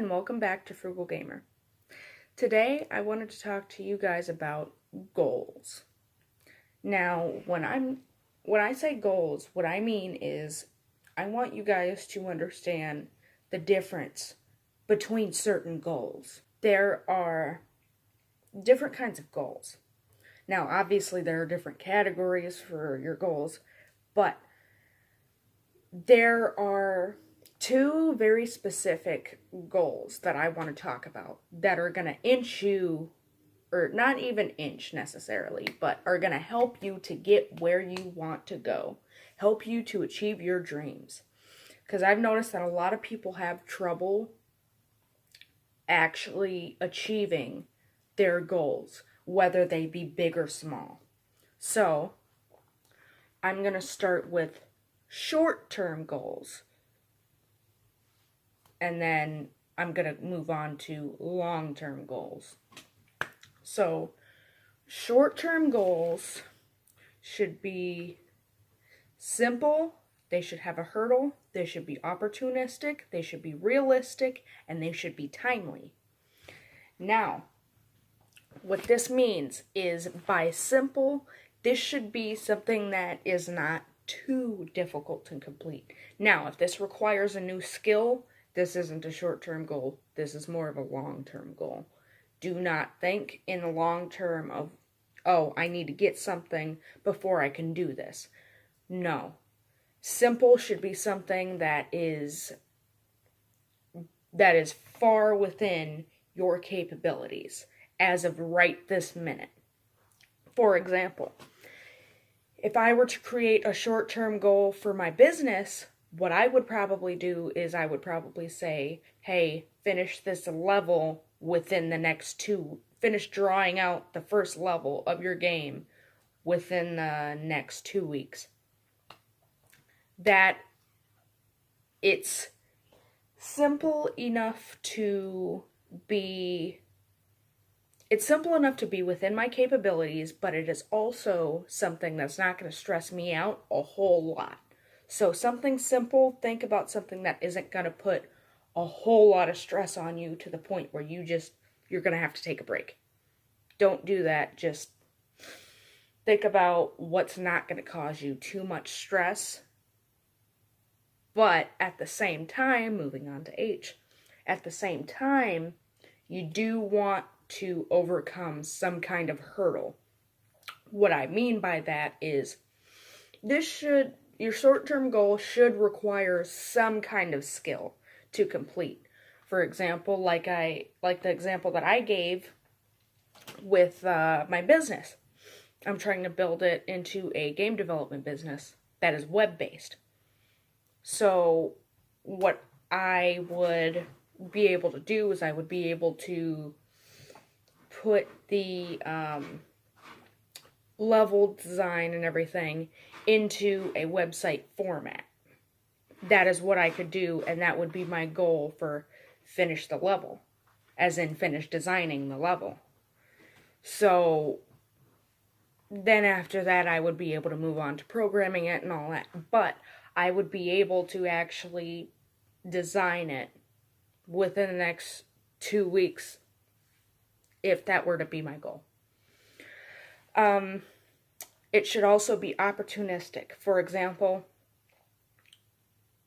and welcome back to Frugal Gamer. Today I wanted to talk to you guys about goals. Now, when I say goals, what I mean is I want you guys to understand the difference between certain goals. There are different kinds of goals. Now, obviously there are different categories for your goals, but there are two very specific goals that I want to talk about that are going to inch you, or not even inch necessarily, but are going to help you to get where you want to go, help you to achieve your dreams. Because I've noticed that a lot of people have trouble actually achieving their goals, whether they be big or small. So, I'm going to start with short-term goals. And then I'm going to move on to long-term goals. So, short-term goals should be simple, they should have a hurdle, they should be opportunistic, they should be realistic, and they should be timely. Now, what this means is by simple, this should be something that is not too difficult to complete. Now, if this requires a new skill, this isn't a short-term goal. This is more of a long-term goal. Do not think in the long term of, oh, I need to get something before I can do this. No. Simple should be something that is far within your capabilities as of right this minute. For example, if I were to create a short-term goal for my business, what I would probably do is I would probably say, hey, finish this level within the next finish drawing out the first level of your game within the next 2 weeks. That it's simple enough to be within my capabilities, but it is also something that's not going to stress me out a whole lot. So something simple, think about something that isn't going to put a whole lot of stress on you to the point where you're going to have to take a break. Don't do that. Just think about what's not going to cause you too much stress. But at the same time, moving on to H, at the same time, you do want to overcome some kind of hurdle. What I mean by that is your short-term goal should require some kind of skill to complete. For example, like the example that I gave with my business. I'm trying to build it into a game development business that is web-based. So what I would be able to do is I would be able to put the level design and everything into a website format. That is what I could do, and that would be my goal for finish the level, as in finish designing the level. So then after that, I would be able to move on to programming it and all that, but I would be able to actually design it within the next 2 weeks if that were to be my goal. It should also be opportunistic. For example,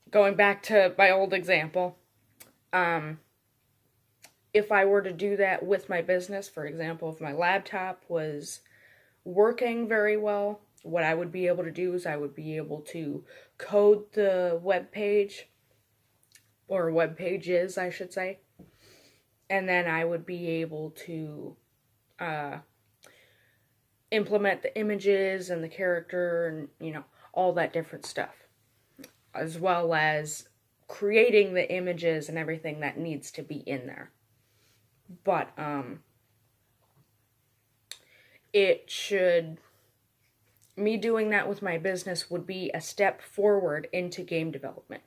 going back to my old example, if I were to do that with my business, for example, if my laptop was working very well, what I would be able to do is I would be able to code the web page, or web pages, I should say, and then I would be able to implement the images and the character and, all that different stuff, as well as creating the images and everything that needs to be in there. But, me doing that with my business would be a step forward into game development.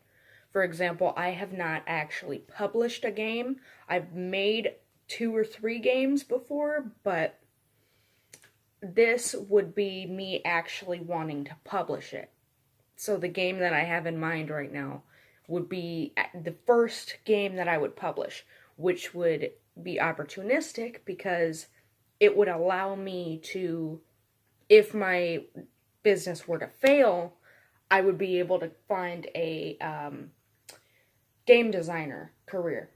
For example, I have not actually published a game. I've made 2 or 3 games before, but this would be me actually wanting to publish it. So the game that I have in mind right now would be the first game that I would publish, which would be opportunistic because it would allow me to, if my business were to fail, I would be able to find a game designer career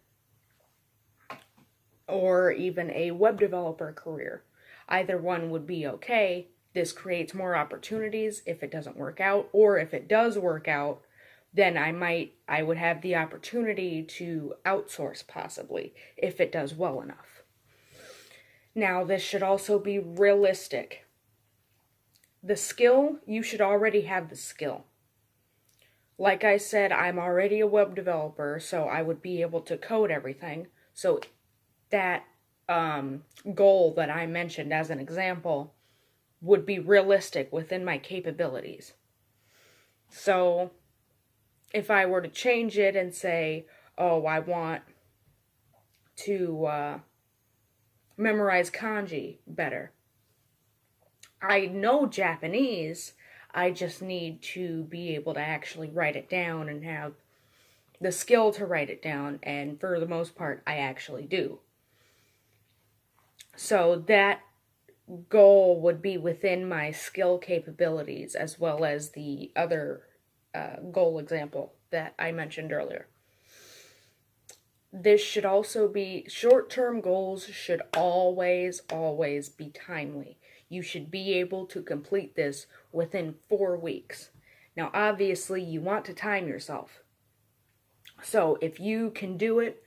or even a web developer career. Either one would be okay. This creates more opportunities if it doesn't work out, or if it does work out, then I would have the opportunity to outsource possibly if it does well enough. Now, this should also be realistic. The skill, you should already have the skill. Like I said, I'm already a web developer, so I would be able to code everything. So that goal that I mentioned as an example would be realistic within my capabilities. So if I were to change it and say, oh, I want to memorize kanji better. I know Japanese, I just need to be able to actually write it down and have the skill to write it down, and for the most part, I actually do. So that goal would be within my skill capabilities as well as the other goal example that I mentioned earlier. This should also be, short-term goals should always be timely. You should be able to complete this within 4 weeks. Now, obviously, you want to time yourself. So, if you can do it,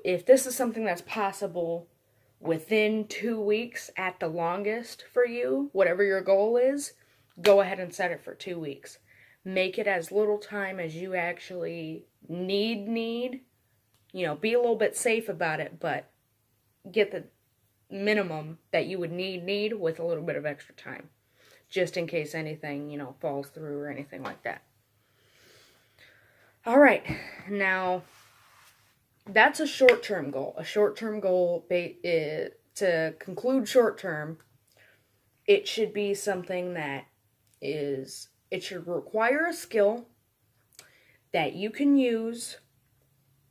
if this is something that's possible within 2 weeks at the longest for you, whatever your goal is, go ahead and set it for 2 weeks. Make it as little time as you actually need. You know, be a little bit safe about it, but get the minimum that you would need with a little bit of extra time. Just in case anything, you know, falls through or anything like that. Alright, now, that's a short-term goal. A short-term goal, to conclude short-term, it should be something that is, it should require a skill that you can use.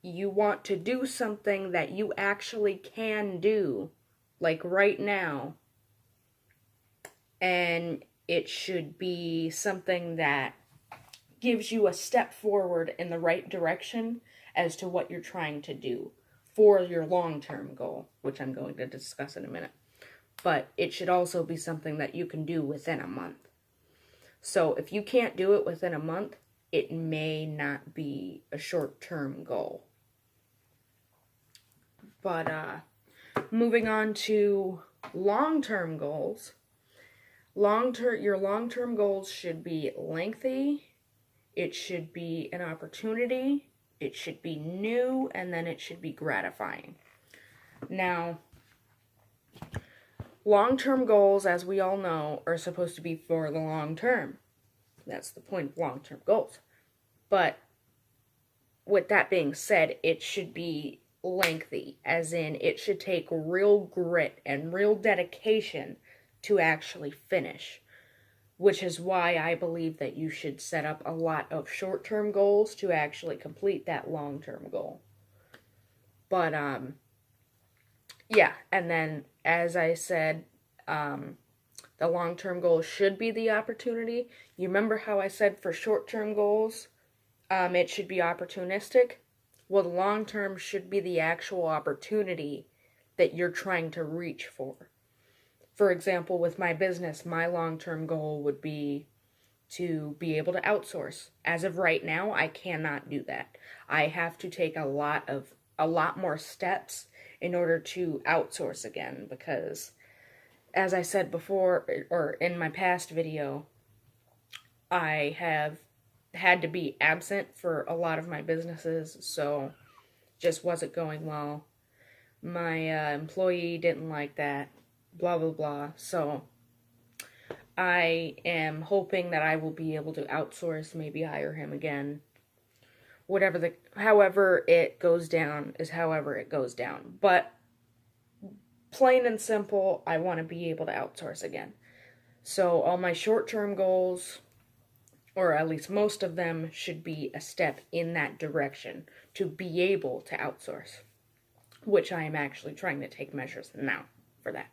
You want to do something that you actually can do, like right now. And it should be something that gives you a step forward in the right direction as to what you're trying to do for your long-term goal, which I'm going to discuss in a minute. But it should also be something that you can do within a month. So if you can't do it within a month, it may not be a short-term goal. But moving on to long-term goals. Your long-term goals should be lengthy. It should be an opportunity. It should be new, and then it should be gratifying. Now, long-term goals, as we all know, are supposed to be for the long term. That's the point of long-term goals. But with that being said, it should be lengthy, as in it should take real grit and real dedication to actually finish, which is why I believe that you should set up a lot of short-term goals to actually complete that long-term goal. But yeah, and then as I said, the long-term goal should be the opportunity. You remember how I said for short-term goals, it should be opportunistic? Well, the long-term should be the actual opportunity that you're trying to reach for. For example, with my business, my long-term goal would be to be able to outsource. As of right now, I cannot do that. I have to take a lot more steps in order to outsource again, because as I said before, or in my past video, I have had to be absent for a lot of my businesses, so just wasn't going well. My employee didn't like that, blah, blah, blah. So I am hoping that I will be able to outsource, maybe hire him again. However it goes down is however it goes down. But plain and simple, I want to be able to outsource again. So all my short-term goals or at least most of them, should be a step in that direction to be able to outsource, which I am actually trying to take measures now for that.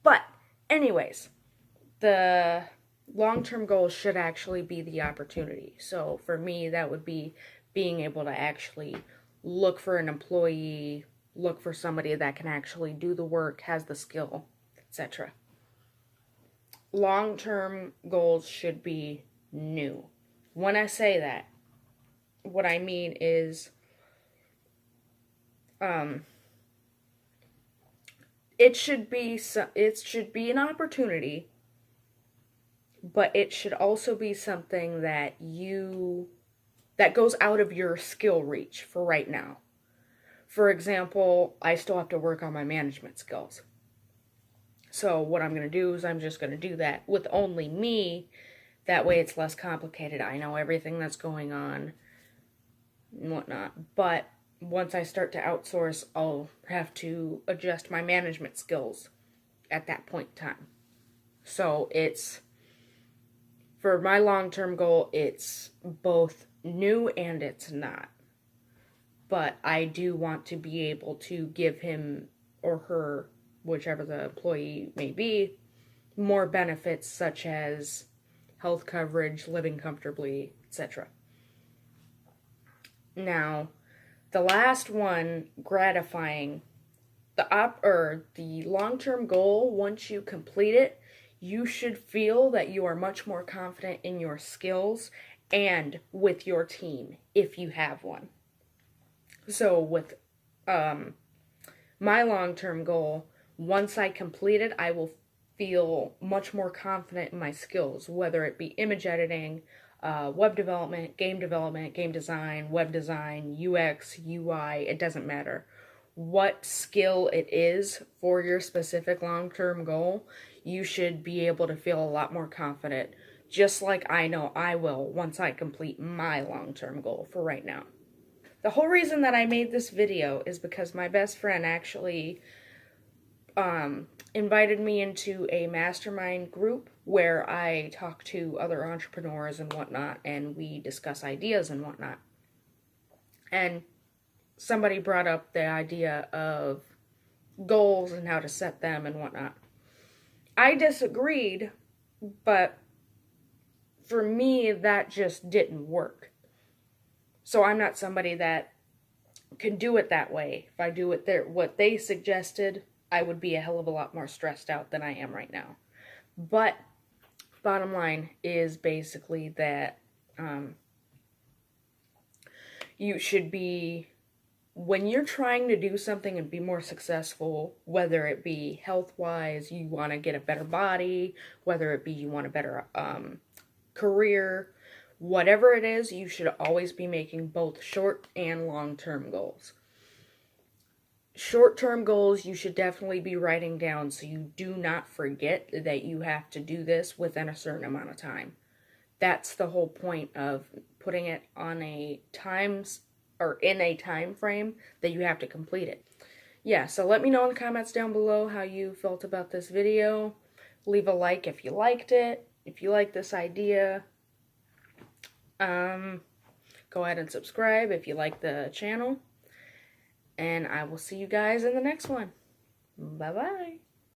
But anyways, the long-term goal should actually be the opportunity. So for me, that would be being able to actually look for an employee, look for somebody that can actually do the work, has the skill, etc. Long-term goals should be new. When I say that, what I mean is it should be an opportunity, but it should also be something that goes out of your skill reach for right now. For example, I still have to work on my management skills. So what I'm going to do is I'm just going to do that with only me. That way it's less complicated. I know everything that's going on and whatnot. But once I start to outsource, I'll have to adjust my management skills at that point in time. So for my long-term goal, it's both new and it's not. But I do want to be able to give him or her, whichever the employee may be, more benefits such as health coverage, living comfortably, etc. Now, the last one, gratifying, the long-term goal, once you complete it, you should feel that you are much more confident in your skills and with your team if you have one. So with my long-term goal, once I complete it, I will feel much more confident in my skills, whether it be image editing, web development, game design, web design, UX, UI, it doesn't matter. What skill it is for your specific long-term goal, you should be able to feel a lot more confident, just like I know I will once I complete my long-term goal for right now. The whole reason that I made this video is because my best friend actually invited me into a mastermind group where I talk to other entrepreneurs and whatnot, and we discuss ideas and whatnot. And somebody brought up the idea of goals and how to set them and whatnot. I disagreed, but for me, that just didn't work. So I'm not somebody that can do it that way. If I do it what they suggested, I would be a hell of a lot more stressed out than I am right now. But bottom line is basically that you should be, when you're trying to do something and be more successful, whether it be health-wise, you want to get a better body, whether it be you want a better career, whatever it is, you should always be making both short and long-term goals. Short-term goals you should definitely be writing down so you do not forget that you have to do this within a certain amount of time. That's the whole point of putting it on in a time frame that you have to complete it. Yeah, so let me know in the comments down below how you felt about this video. Leave a like if you liked it. If you like this idea, go ahead and subscribe if you like the channel. And I will see you guys in the next one. Bye-bye.